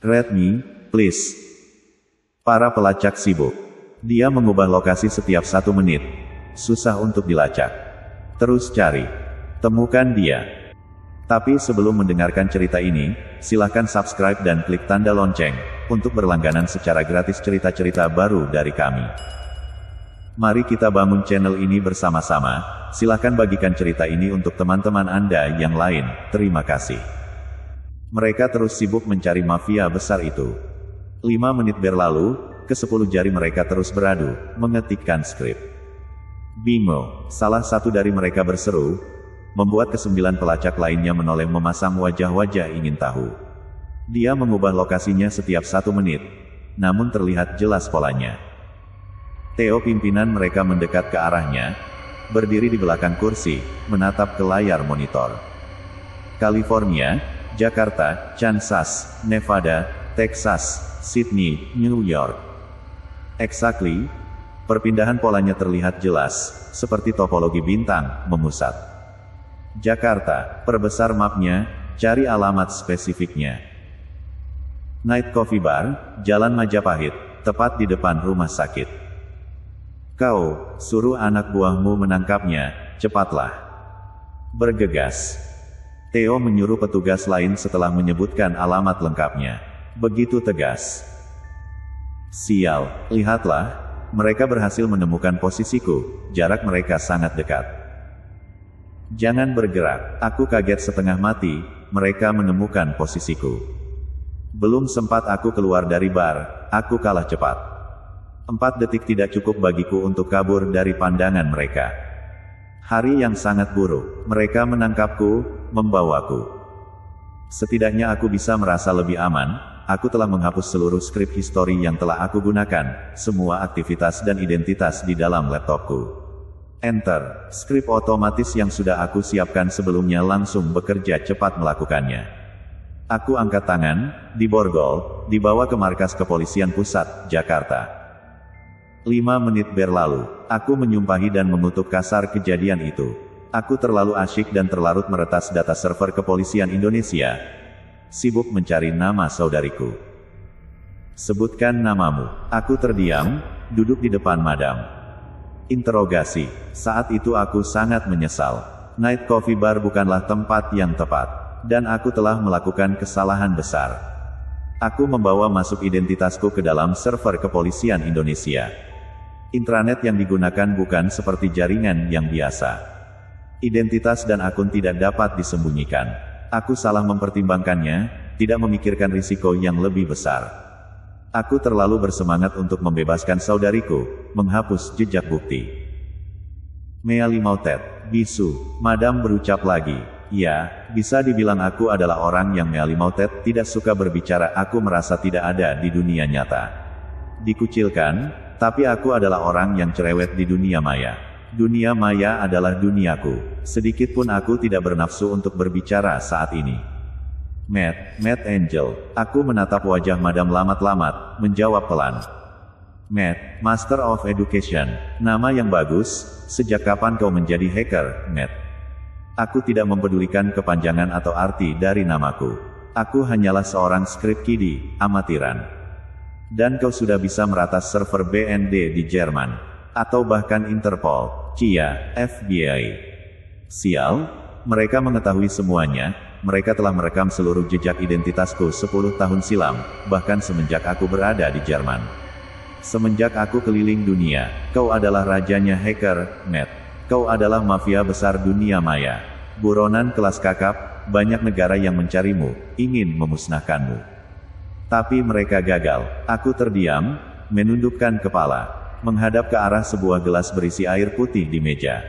Read me, please. Para pelacak sibuk. Dia mengubah lokasi setiap 1 menit. Susah untuk dilacak. Terus cari. Temukan dia. Tapi sebelum mendengarkan cerita ini, silahkan subscribe dan klik tanda lonceng, untuk berlangganan secara gratis cerita-cerita baru dari kami. Mari kita bangun channel ini bersama-sama, silahkan bagikan cerita ini untuk teman-teman Anda yang lain, terima kasih. Mereka terus sibuk mencari mafia besar itu. 5 menit berlalu, ke-10 jari mereka terus beradu, mengetikkan skrip. Bingo, salah satu dari mereka berseru, membuat ke-9 pelacak lainnya menoleh memasang wajah-wajah ingin tahu. Dia mengubah lokasinya setiap 1 menit, namun terlihat jelas polanya. Theo pimpinan mereka mendekat ke arahnya, berdiri di belakang kursi, menatap ke layar monitor. California, Jakarta, Kansas, Nevada, Texas, Sydney, New York. Exactly. Perpindahan polanya terlihat jelas, seperti topologi bintang, memusat. Jakarta, perbesar mapnya, cari alamat spesifiknya. Night Coffee Bar, Jalan Majapahit, tepat di depan rumah sakit. Kau, suruh anak buahmu menangkapnya, cepatlah. Bergegas. Theo menyuruh petugas lain setelah menyebutkan alamat lengkapnya. Begitu tegas. Sial, lihatlah, mereka berhasil menemukan posisiku, jarak mereka sangat dekat. Jangan bergerak, aku kaget setengah mati, mereka menemukan posisiku. Belum sempat aku keluar dari bar, aku kalah cepat. 4 detik tidak cukup bagiku untuk kabur dari pandangan mereka. Hari yang sangat buruk, mereka menangkapku, membawaku. Setidaknya aku bisa merasa lebih aman, aku telah menghapus seluruh skrip histori yang telah aku gunakan, semua aktivitas dan identitas di dalam laptopku. Enter, skrip otomatis yang sudah aku siapkan sebelumnya langsung bekerja cepat melakukannya. Aku angkat tangan, diborgol, dibawa ke markas kepolisian pusat, Jakarta. 5 menit berlalu, aku menyumpahi dan mengutuk kasar kejadian itu. Aku terlalu asyik dan terlarut meretas data server kepolisian Indonesia. Sibuk mencari nama saudariku. Sebutkan namamu. Aku terdiam, duduk di depan madam. Interogasi. Saat itu aku sangat menyesal. Night Coffee Bar bukanlah tempat yang tepat. Dan aku telah melakukan kesalahan besar. Aku membawa masuk identitasku ke dalam server kepolisian Indonesia. Intranet yang digunakan bukan seperti jaringan yang biasa. Identitas dan akun tidak dapat disembunyikan. Aku salah mempertimbangkannya, tidak memikirkan risiko yang lebih besar. Aku terlalu bersemangat untuk membebaskan saudariku, menghapus jejak bukti. Meali Mautet, bisu, madam berucap lagi. Ya, bisa dibilang aku adalah orang yang Meali Mautet tidak suka berbicara. Aku merasa tidak ada di dunia nyata. Dikucilkan, tapi aku adalah orang yang cerewet di dunia maya. Dunia maya adalah duniaku. Sedikit pun aku tidak bernafsu untuk berbicara saat ini. Matt Angel. Aku menatap wajah madam lamat-lamat, menjawab pelan. Matt, Master of Education. Nama yang bagus, sejak kapan kau menjadi hacker, Matt? Aku tidak mempedulikan kepanjangan atau arti dari namaku. Aku hanyalah seorang script kiddie, amatiran. Dan kau sudah bisa meratas server BND di Jerman. Atau bahkan Interpol, CIA, FBI. Sial, mereka mengetahui semuanya. Mereka telah merekam seluruh jejak identitasku 10 tahun silam, bahkan semenjak aku berada di Jerman. Semenjak aku keliling dunia, kau adalah rajanya hacker, Matt. Kau adalah mafia besar dunia maya. Buronan kelas kakap, banyak negara yang mencarimu, ingin memusnahkanmu. Tapi mereka gagal. Aku terdiam, menundukkan kepala, menghadap ke arah sebuah gelas berisi air putih di meja.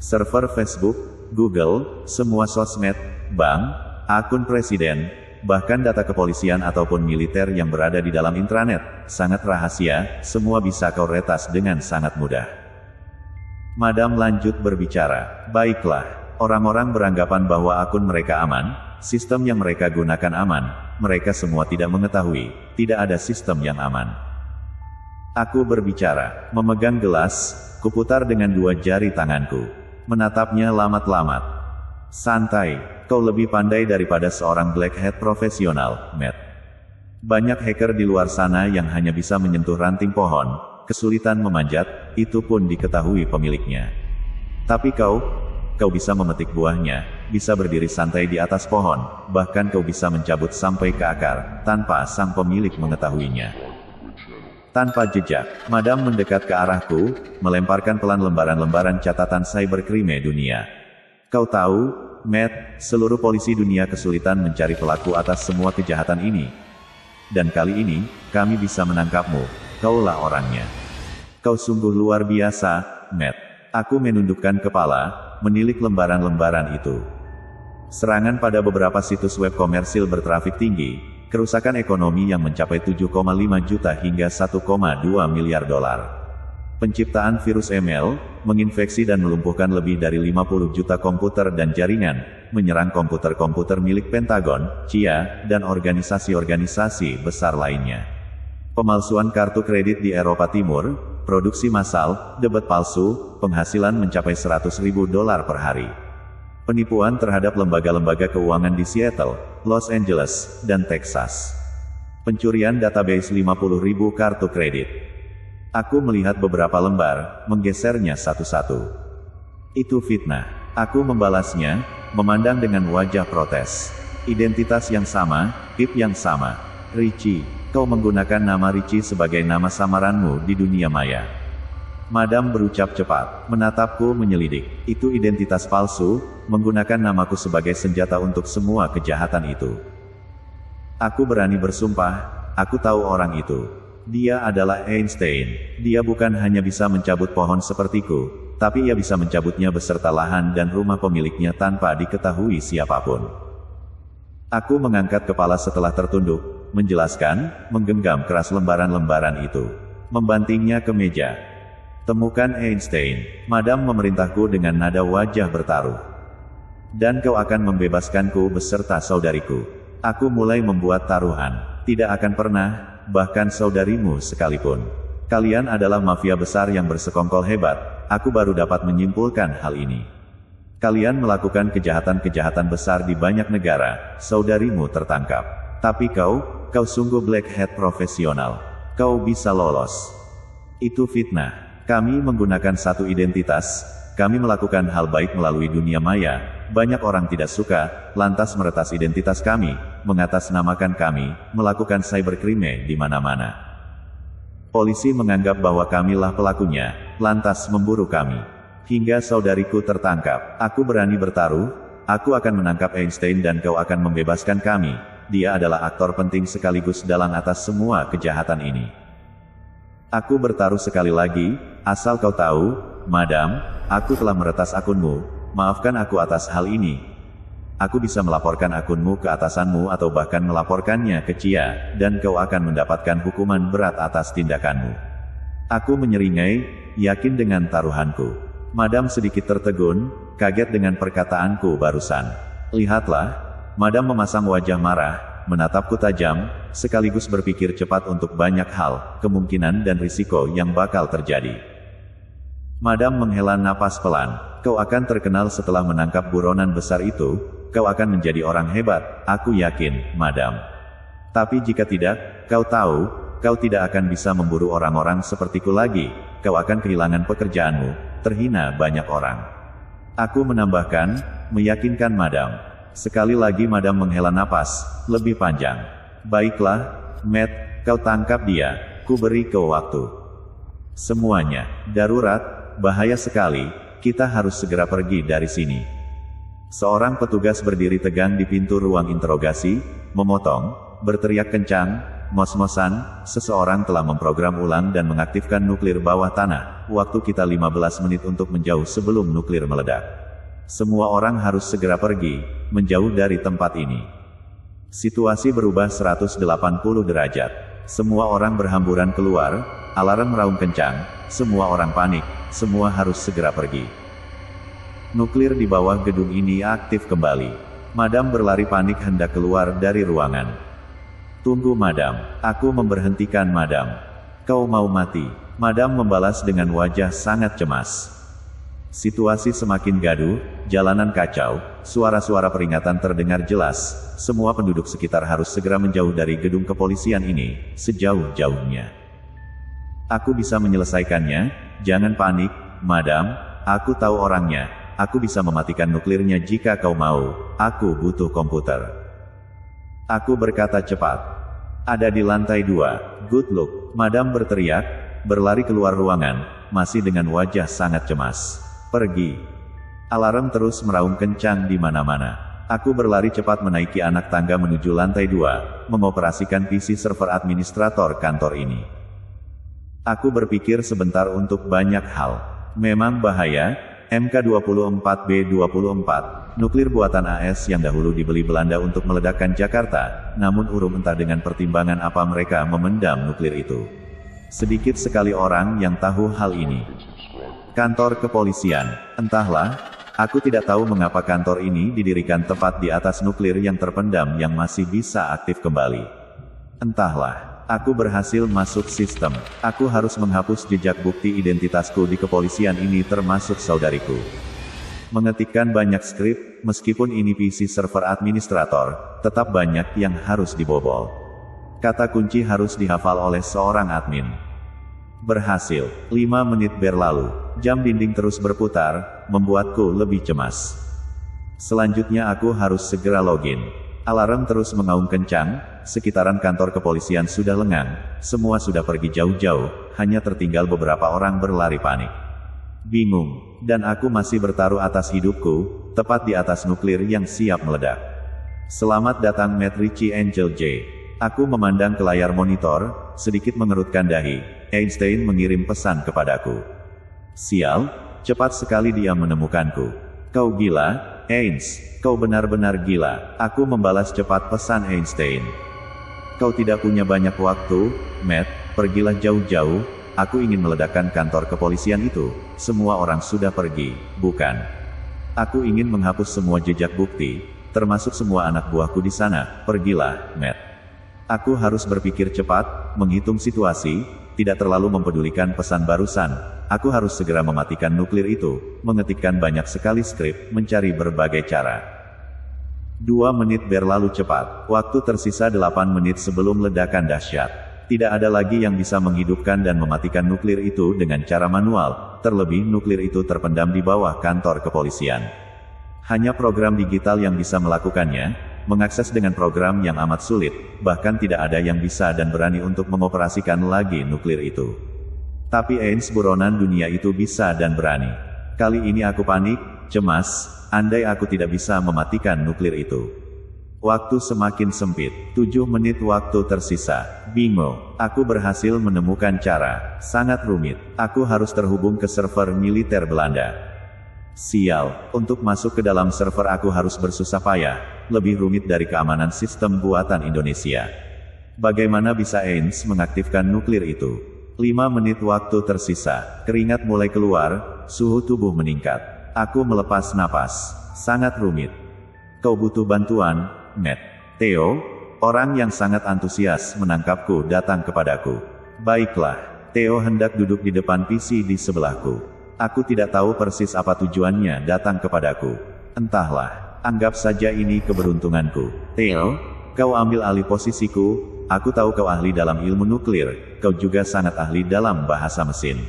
Server Facebook, Google, semua sosmed, bank, akun presiden, bahkan data kepolisian ataupun militer yang berada di dalam intranet, sangat rahasia, semua bisa kau retas dengan sangat mudah. Madam lanjut berbicara. Baiklah, orang-orang beranggapan bahwa akun mereka aman, sistem yang mereka gunakan aman, mereka semua tidak mengetahui, tidak ada sistem yang aman. Aku berbicara, memegang gelas, kuputar dengan 2 jari tanganku. Menatapnya lamat-lamat. Santai, kau lebih pandai daripada seorang black hat profesional, Matt. Banyak hacker di luar sana yang hanya bisa menyentuh ranting pohon, kesulitan memanjat, itu pun diketahui pemiliknya. Tapi kau bisa memetik buahnya, bisa berdiri santai di atas pohon, bahkan kau bisa mencabut sampai ke akar, tanpa sang pemilik mengetahuinya. Tanpa jejak, Madam mendekat ke arahku, melemparkan pelan lembaran-lembaran catatan cybercrime dunia. Kau tahu, Matt, seluruh polisi dunia kesulitan mencari pelaku atas semua kejahatan ini. Dan kali ini, kami bisa menangkapmu, kaulah orangnya. Kau sungguh luar biasa, Matt. Aku menundukkan kepala, menilik lembaran-lembaran itu. Serangan pada beberapa situs web komersil bertrafik tinggi, kerusakan ekonomi yang mencapai 7,5 juta hingga 1,2 miliar dolar. Penciptaan virus email, menginfeksi dan melumpuhkan lebih dari 50 juta komputer dan jaringan, menyerang komputer-komputer milik Pentagon, CIA, dan organisasi-organisasi besar lainnya. Pemalsuan kartu kredit di Eropa Timur, produksi massal, debat palsu, penghasilan mencapai 100.000 dolar per hari. Penipuan terhadap lembaga-lembaga keuangan di Seattle, Los Angeles, dan Texas. Pencurian database 50.000 kartu kredit. Aku melihat beberapa lembar, menggesernya satu-satu. Itu fitnah. Aku membalasnya, memandang dengan wajah protes. Identitas yang sama, IP yang sama. Richie, kau menggunakan nama Richie sebagai nama samaranmu di dunia maya. Madam berucap cepat, menatapku menyelidik. Itu identitas palsu, menggunakan namaku sebagai senjata untuk semua kejahatan itu. Aku berani bersumpah, aku tahu orang itu. Dia adalah Einstein. Dia bukan hanya bisa mencabut pohon sepertiku, tapi ia bisa mencabutnya beserta lahan dan rumah pemiliknya tanpa diketahui siapapun. Aku mengangkat kepala setelah tertunduk, menjelaskan, menggenggam keras lembaran-lembaran itu. Membantingnya ke meja. Temukan Einstein. Madam memerintahku dengan nada wajah bertaruh. Dan kau akan membebaskanku beserta saudariku. Aku mulai membuat taruhan. Tidak akan pernah, bahkan saudarimu sekalipun. Kalian adalah mafia besar yang bersekongkol hebat. Aku baru dapat menyimpulkan hal ini. Kalian melakukan kejahatan-kejahatan besar di banyak negara, saudarimu tertangkap. Tapi kau sungguh black hat profesional. Kau bisa lolos. Itu fitnah. Kami menggunakan satu identitas, kami melakukan hal baik melalui dunia maya, banyak orang tidak suka, lantas meretas identitas kami, mengatasnamakan kami, melakukan cybercrime di mana-mana. Polisi menganggap bahwa kamilah pelakunya, lantas memburu kami. Hingga saudariku tertangkap, aku berani bertaruh, aku akan menangkap Einstein dan kau akan membebaskan kami. Dia adalah aktor penting sekaligus dalang atas semua kejahatan ini. Aku bertaruh sekali lagi, asal kau tahu, Madam, aku telah meretas akunmu, maafkan aku atas hal ini. Aku bisa melaporkan akunmu ke atasanmu atau bahkan melaporkannya ke CIA, dan kau akan mendapatkan hukuman berat atas tindakanmu. Aku menyeringai, yakin dengan taruhanku. Madam sedikit tertegun, kaget dengan perkataanku barusan. Lihatlah, Madam memasang wajah marah, menatapku tajam, sekaligus berpikir cepat untuk banyak hal, kemungkinan dan risiko yang bakal terjadi. Madam menghela napas pelan. Kau akan terkenal setelah menangkap buronan besar itu, kau akan menjadi orang hebat, aku yakin, Madam. Tapi jika tidak, kau tahu, kau tidak akan bisa memburu orang-orang sepertiku lagi, kau akan kehilangan pekerjaanmu, terhina banyak orang. Aku menambahkan, meyakinkan Madam. Sekali lagi Madam menghela napas, lebih panjang. Baiklah, Matt, kau tangkap dia, ku beri kau waktu. Semuanya, darurat, bahaya sekali, kita harus segera pergi dari sini. Seorang petugas berdiri tegang di pintu ruang interogasi, memotong, berteriak kencang, mos-mosan, seseorang telah memprogram ulang dan mengaktifkan nuklir bawah tanah, waktu kita 15 menit untuk menjauh sebelum nuklir meledak. Semua orang harus segera pergi, menjauh dari tempat ini. Situasi berubah 180 derajat. Semua orang berhamburan keluar, alarm meraung kencang, semua orang panik, semua harus segera pergi. Nuklir di bawah gedung ini aktif kembali. Madam berlari panik hendak keluar dari ruangan. Tunggu Madam, aku memberhentikan Madam. Kau mau mati? Madam membalas dengan wajah sangat cemas. Situasi semakin gaduh, jalanan kacau, suara-suara peringatan terdengar jelas, semua penduduk sekitar harus segera menjauh dari gedung kepolisian ini, sejauh-jauhnya. Aku bisa menyelesaikannya, jangan panik, madam, aku tahu orangnya, aku bisa mematikan nuklirnya jika kau mau, aku butuh komputer. Aku berkata cepat. Ada di lantai 2, good luck, madam berteriak, berlari keluar ruangan, masih dengan wajah sangat cemas. Pergi. Alarm terus meraung kencang di mana-mana. Aku berlari cepat menaiki anak tangga menuju lantai 2, mengoperasikan PC server administrator kantor ini. Aku berpikir sebentar untuk banyak hal. Memang bahaya, MK24B24, nuklir buatan AS yang dahulu dibeli Belanda untuk meledakkan Jakarta, namun urung entah dengan pertimbangan apa mereka memendam nuklir itu. Sedikit sekali orang yang tahu hal ini. Kantor kepolisian, entahlah, aku tidak tahu mengapa kantor ini didirikan tepat di atas nuklir yang terpendam yang masih bisa aktif kembali. Entahlah. Aku berhasil masuk sistem. Aku harus menghapus jejak bukti identitasku di kepolisian ini termasuk saudariku. Mengetikkan banyak skrip, meskipun ini PC server administrator, tetap banyak yang harus dibobol. Kata kunci harus dihafal oleh seorang admin. Berhasil. 5 menit berlalu. Jam dinding terus berputar, membuatku lebih cemas. Selanjutnya aku harus segera login. Alarm terus mengaum kencang, sekitaran kantor kepolisian sudah lengang, semua sudah pergi jauh-jauh, hanya tertinggal beberapa orang berlari panik. Bingung, dan aku masih bertaruh atas hidupku, tepat di atas nuklir yang siap meledak. Selamat datang Matt Ritchie Angel J. Aku memandang ke layar monitor, sedikit mengerutkan dahi. Einstein mengirim pesan kepadaku. Sial, cepat sekali dia menemukanku. Kau gila, Ains. Kau benar-benar gila. Aku membalas cepat pesan Einstein. Kau tidak punya banyak waktu, Matt, pergilah jauh-jauh, aku ingin meledakkan kantor kepolisian itu, semua orang sudah pergi, bukan? Aku ingin menghapus semua jejak bukti, termasuk semua anak buahku di sana, pergilah, Matt. Aku harus berpikir cepat, menghitung situasi, tidak terlalu mempedulikan pesan barusan, aku harus segera mematikan nuklir itu, mengetikkan banyak sekali skrip, mencari berbagai cara. 2 menit berlalu cepat, waktu tersisa 8 menit sebelum ledakan dahsyat. Tidak ada lagi yang bisa menghidupkan dan mematikan nuklir itu dengan cara manual, terlebih nuklir itu terpendam di bawah kantor kepolisian. Hanya program digital yang bisa melakukannya, mengakses dengan program yang amat sulit, bahkan tidak ada yang bisa dan berani untuk mengoperasikan lagi nuklir itu. Tapi Ains buronan dunia itu bisa dan berani. Kali ini aku panik, cemas, andai aku tidak bisa mematikan nuklir itu. Waktu semakin sempit, 7 menit waktu tersisa. Bingo, aku berhasil menemukan cara, sangat rumit, aku harus terhubung ke server militer Belanda. Sial, untuk masuk ke dalam server aku harus bersusah payah, lebih rumit dari keamanan sistem buatan Indonesia. Bagaimana bisa Ains mengaktifkan nuklir itu? 5 menit waktu tersisa, keringat mulai keluar, suhu tubuh meningkat. Aku melepas napas. Sangat rumit. Kau butuh bantuan, Matt. Theo, orang yang sangat antusias menangkapku datang kepadaku. Baiklah. Theo hendak duduk di depan PC di sebelahku. Aku tidak tahu persis apa tujuannya datang kepadaku. Entahlah. Anggap saja ini keberuntunganku. Theo, kau ambil alih posisiku. Aku tahu kau ahli dalam ilmu nuklir. Kau juga sangat ahli dalam bahasa mesin.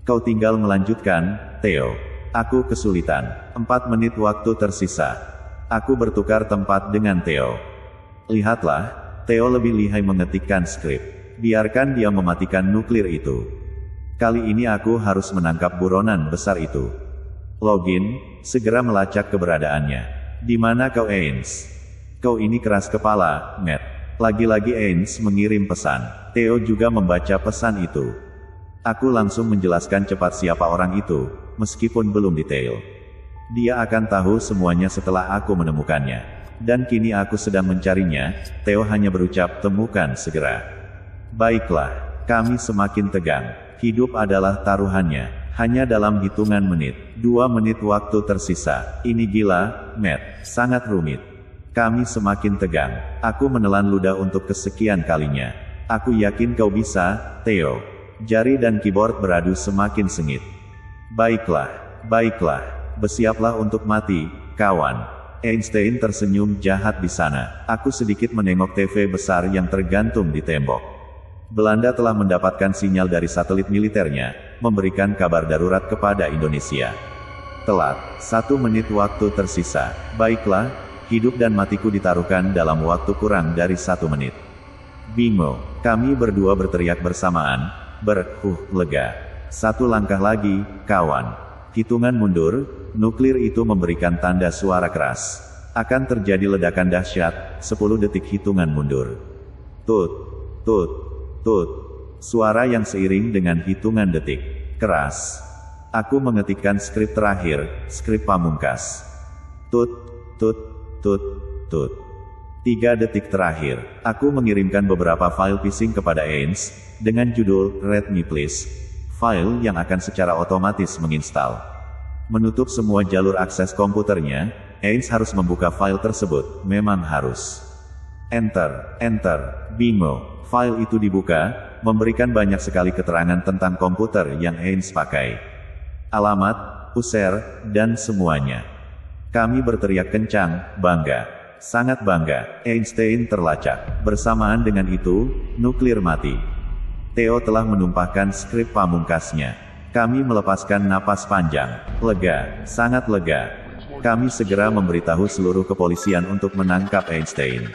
Kau tinggal melanjutkan, Theo. Aku kesulitan. 4 menit waktu tersisa. Aku bertukar tempat dengan Theo. Lihatlah, Theo lebih lihai mengetikkan skrip. Biarkan dia mematikan nuklir itu. Kali ini aku harus menangkap buronan besar itu. Login, segera melacak keberadaannya. Di mana kau Ains? Kau ini keras kepala, Matt. Lagi-lagi Ains mengirim pesan. Theo juga membaca pesan itu. Aku langsung menjelaskan cepat siapa orang itu, meskipun belum detail. Dia akan tahu semuanya setelah aku menemukannya. Dan kini aku sedang mencarinya, Theo hanya berucap temukan segera. Baiklah, kami semakin tegang. Hidup adalah taruhannya. Hanya dalam hitungan menit. 2 menit waktu tersisa. Ini gila, Matt. Sangat rumit. Kami semakin tegang. Aku menelan ludah untuk kesekian kalinya. Aku yakin kau bisa, Theo. Jari dan keyboard beradu semakin sengit. Baiklah, baiklah. Bersiaplah untuk mati, kawan. Einstein tersenyum jahat di sana. Aku sedikit menengok TV besar yang tergantung di tembok. Belanda telah mendapatkan sinyal dari satelit militernya, memberikan kabar darurat kepada Indonesia. Telat, 1 menit waktu tersisa. Baiklah, hidup dan matiku ditaruhkan dalam waktu kurang dari 1 menit. Bingo, kami berdua berteriak bersamaan, lega. 1 langkah lagi, kawan. Hitungan mundur, nuklir itu memberikan tanda suara keras. Akan terjadi ledakan dahsyat, 10 detik hitungan mundur. Tut, tut, tut. Suara yang seiring dengan hitungan detik. Keras. Aku mengetikkan skrip terakhir, skrip pamungkas. Tut, tut, tut, tut. 3 detik terakhir. Aku mengirimkan beberapa file phishing kepada Ains, dengan judul, Read Me Please. File yang akan secara otomatis menginstal. Menutup semua jalur akses komputernya, Ains harus membuka file tersebut, memang harus. Enter, enter, bingo. File itu dibuka, memberikan banyak sekali keterangan tentang komputer yang Ains pakai. Alamat, user, dan semuanya. Kami berteriak kencang, bangga. Sangat bangga, Einstein terlacak. Bersamaan dengan itu, nuklir mati. Theo telah menumpahkan skrip pamungkasnya. Kami melepaskan napas panjang. Lega, sangat lega. Kami segera memberitahu seluruh kepolisian untuk menangkap Einstein.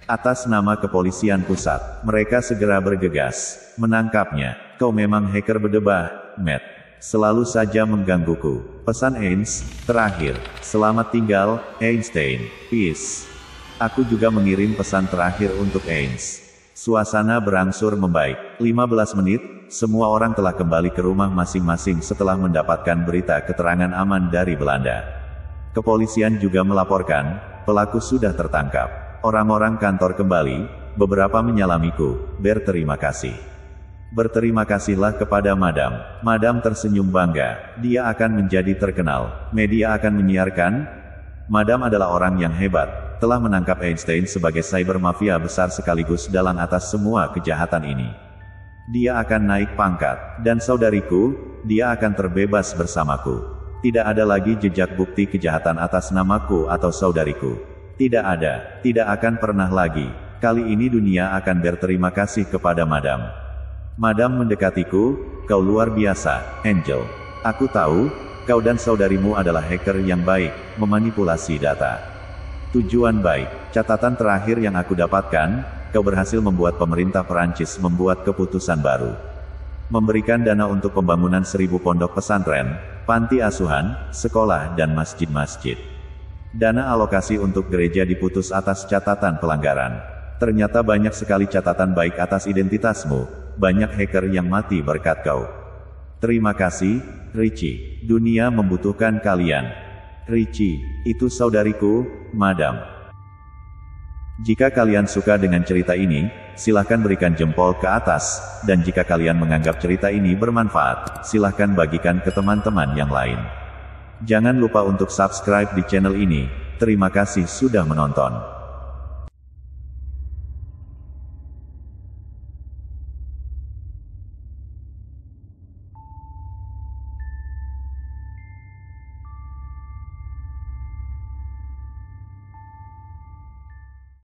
Atas nama kepolisian pusat, mereka segera bergegas. Menangkapnya. Kau memang hacker berdebah, Matt. Selalu saja menggangguku. Pesan Ains, terakhir. Selamat tinggal, Einstein. Peace. Aku juga mengirim pesan terakhir untuk Ains. Suasana berangsur membaik. 15 menit, semua orang telah kembali ke rumah masing-masing setelah mendapatkan berita keterangan aman dari Belanda. Kepolisian juga melaporkan, pelaku sudah tertangkap. Orang-orang kantor kembali, beberapa menyalamiku, berterima kasih. Berterima kasihlah kepada Madam. Madam tersenyum bangga. Dia akan menjadi terkenal. Media akan menyiarkan. Madam adalah orang yang hebat. Telah menangkap Einstein sebagai cyber mafia besar sekaligus dalang atas semua kejahatan ini. Dia akan naik pangkat. Dan saudariku, dia akan terbebas bersamaku. Tidak ada lagi jejak bukti kejahatan atas namaku atau saudariku. Tidak ada. Tidak akan pernah lagi. Kali ini dunia akan berterima kasih kepada Madam. Madam mendekatiku, kau luar biasa, Angel. Aku tahu, kau dan saudarimu adalah hacker yang baik, memanipulasi data. Tujuan baik. Catatan terakhir yang aku dapatkan, kau berhasil membuat pemerintah Perancis membuat keputusan baru. Memberikan dana untuk pembangunan 1000 pondok pesantren, panti asuhan, sekolah dan masjid-masjid. Dana alokasi untuk gereja diputus atas catatan pelanggaran. Ternyata banyak sekali catatan baik atas identitasmu. Banyak hacker yang mati berkat kau. Terima kasih, Richie. Dunia membutuhkan kalian. Richie, itu saudariku, Madam. Jika kalian suka dengan cerita ini, silahkan berikan jempol ke atas, dan jika kalian menganggap cerita ini bermanfaat, silahkan bagikan ke teman-teman yang lain. Jangan lupa untuk subscribe di channel ini. Terima kasih sudah menonton.